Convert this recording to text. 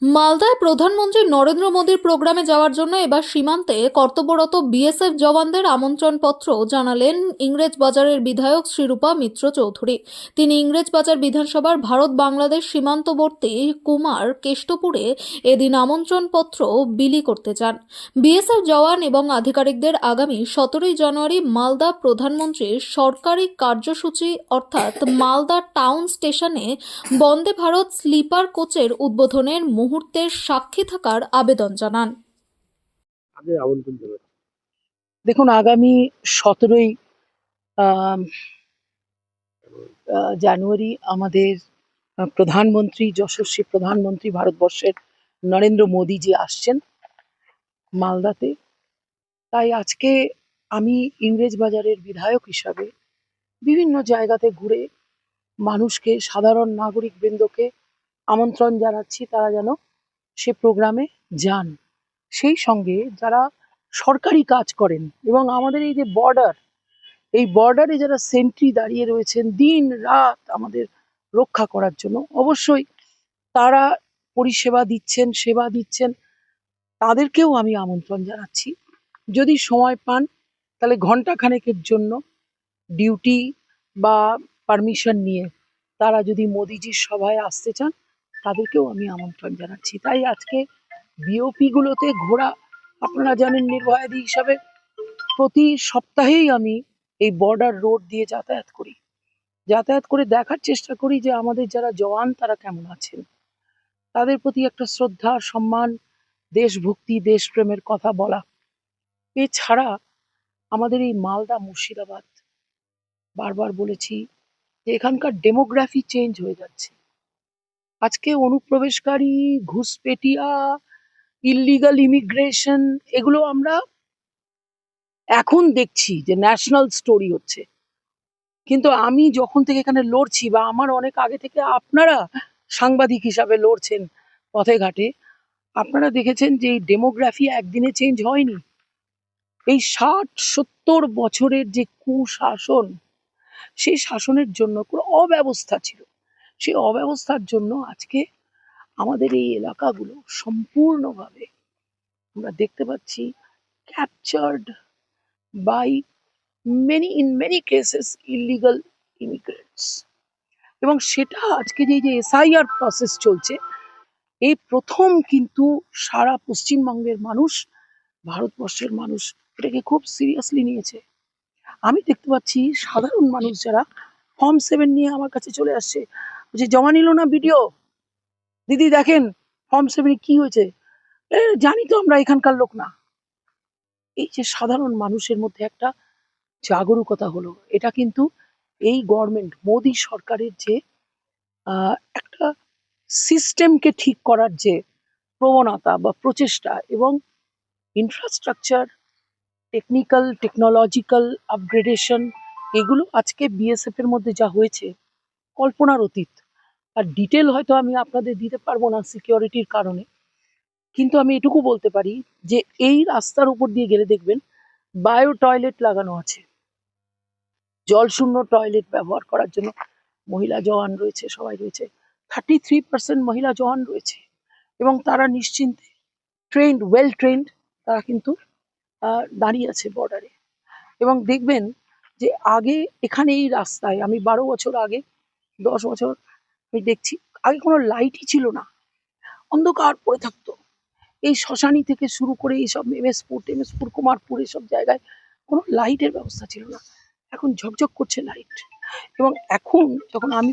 মালদায় প্রধানমন্ত্রী নরেন্দ্র মোদীর প্রোগ্রামে যাওয়ার জন্য এবার সীমান্তে কর্তব্যরত বিএসএফ জওয়ানদের আমন্ত্রণপত্র জানালেন ইংরেজবাজারের বিধায়ক শ্রীরূপা মিত্র চৌধুরী। তিনি ইংরেজবাজার বিধানসভার ভারত বাংলাদেশ সীমান্তবর্তী কুমার কেষ্টপুরে এদিন আমন্ত্রণপত্র বিলি করতে যান। বিএসএফ জওয়ান এবং আধিকারিকদের আগামী 17 জানুয়ারি মালদা প্রধানমন্ত্রীর সরকারি কার্যসূচি অর্থাৎ মালদা টাউন স্টেশনে বন্দে ভারত স্লিপার কোচের উদ্বোধনের মুহূর্তের সাক্ষী থাকার আবেদন জানান। আগে আমন্ত্রণ জানাচ্ছি। দেখুন, আগামী 17ই জানুয়ারি আমাদের প্রধানমন্ত্রী, যশস্বী প্রধানমন্ত্রী ভারতবর্ষের নরেন্দ্র মোদীজি আসছেন মালদাতে। তাই আজকে আমি ইংরেজবাজারের বিধায়ক হিসাবে বিভিন্ন জায়গাতে ঘুরে মানুষকে, সাধারণ নাগরিক বৃন্দকে আমন্ত্রণ জানাচ্ছি তারা যেন সে প্রোগ্রামে যান। সেই সঙ্গে যারা সরকারি কাজ করেন এবং আমাদের এই যে এই বর্ডারে যারা সেন্ট্রি দাঁড়িয়ে রয়েছেন দিন রাত আমাদের রক্ষা করার জন্য, অবশ্যই তারা পরিষেবা দিচ্ছেন, সেবা দিচ্ছেন, তাদেরকেও আমি আমন্ত্রণ জানাচ্ছি। যদি সময় পান তাহলে ঘন্টা খানেকের জন্য ডিউটি বা পারমিশন নিয়ে তারা যদি মোদিজির সভায় আসতে চান, তাদেরকেও আমি আমন্ত্রণ জানাচ্ছি। তাই আজকে বিওপি গুলোতে ঘোরা, আপনারা জানেন নির্ভয়াদি হিসাবে প্রতি সপ্তাহেই আমি এই বর্ডার রোড দিয়ে যাতায়াত করে দেখার চেষ্টা করি যে আমাদের যারা জওয়ান তারা কেমন আছেন, তাদের প্রতি একটা শ্রদ্ধা, সম্মান, দেশভক্তি, দেশপ্রেমের কথা বলা। এছাড়া আমাদের এই মালদা, মুর্শিদাবাদ, বারবার বলেছি যে এখানকার ডেমোগ্রাফি চেঞ্জ হয়ে যাচ্ছে। আজকে অনুপ্রবেশকারী, ঘুষপেটিয়া, ইল্লিগাল ইমিগ্রেশন, এগুলো আমরা এখন দেখছি যে ন্যাশনাল স্টোরি হচ্ছে। কিন্তু আমি যখন থেকে এখানে লড়ছি, বা আমার অনেক আগে থেকে আপনারা সাংবাদিক হিসাবে লড়ছেন পথে ঘাটে, আপনারা দেখেছেন যে এই ডেমোগ্রাফি একদিনে চেঞ্জ হয়নি। এই 60-70 বছরের যে কুশাসন, সেই শাসনের জন্য কোনো অব্যবস্থা ছিল, সেই অব্যবস্থার জন্য আজকে আমাদের এই এলাকাগুলো সম্পূর্ণভাবে আমরা দেখতে পাচ্ছি captured by in many cases illegal immigrants। এবং সেটা আজকে যে এসআইআর প্রসেস চলছে, এই প্রথম কিন্তু সারা পশ্চিমবঙ্গের মানুষ, ভারতবর্ষের মানুষ এটাকে খুব সিরিয়াসলি নিয়েছে। আমি দেখতে পাচ্ছি সাধারণ মানুষ যারা ফর্ম 7 নিয়ে আমার কাছে চলে আসছে, বলছে জমা নিল না ভিডিও, দিদি দেখেন ফর্ম 7 কি হয়েছে। জানি তো আমরা এখানকার লোক না। এই যে সাধারণ মানুষের মধ্যে একটা জাগরুকতা হলো, এটা কিন্তু এই গভর্নমেন্ট, মোদী সরকারের যে একটা সিস্টেমকে ঠিক করার যে প্রবণতা বা প্রচেষ্টা, এবং ইনফ্রাস্ট্রাকচার, টেকনোলজিক্যাল আপগ্রেডেশন, এগুলো আজকে বিএসএফ এর মধ্যে যা হয়েছে কল্পনার অতীত। আর ডিটেল হয়তো আমি আপনাদের দিতে পারবো না সিকিউরিটির কারণে, কিন্তু আমি এটুকু বলতে পারি যে এই রাস্তার উপর দিয়ে গেলে দেখবেন বায়ো টয়লেট লাগানো আছে, জলশূন্য টয়লেট ব্যবহার করার জন্য মহিলা জওয়ান রয়েছে, সবাই রয়েছে। 33% মহিলা জওয়ান রয়েছে এবং তারা নিশ্চিন্তে ওয়েল ট্রেন্ড, তারা কিন্তু দাঁড়িয়ে আছে বর্ডারে। এবং দেখবেন যে আগে এখানে এই রাস্তায় আমি 12 বছর আগে, 10 বছর আমি দেখছি, আগে কোনো লাইটই ছিল না, অন্ধকার পড়ে থাকতো। এই শ্মশানী থেকে শুরু করে এইসব এমএসপুর, কুমারপুর, এসব জায়গায় কোনো লাইটের ব্যবস্থা ছিল না। এখন ঝকঝক করছে লাইট। এবং এখন যখন আমি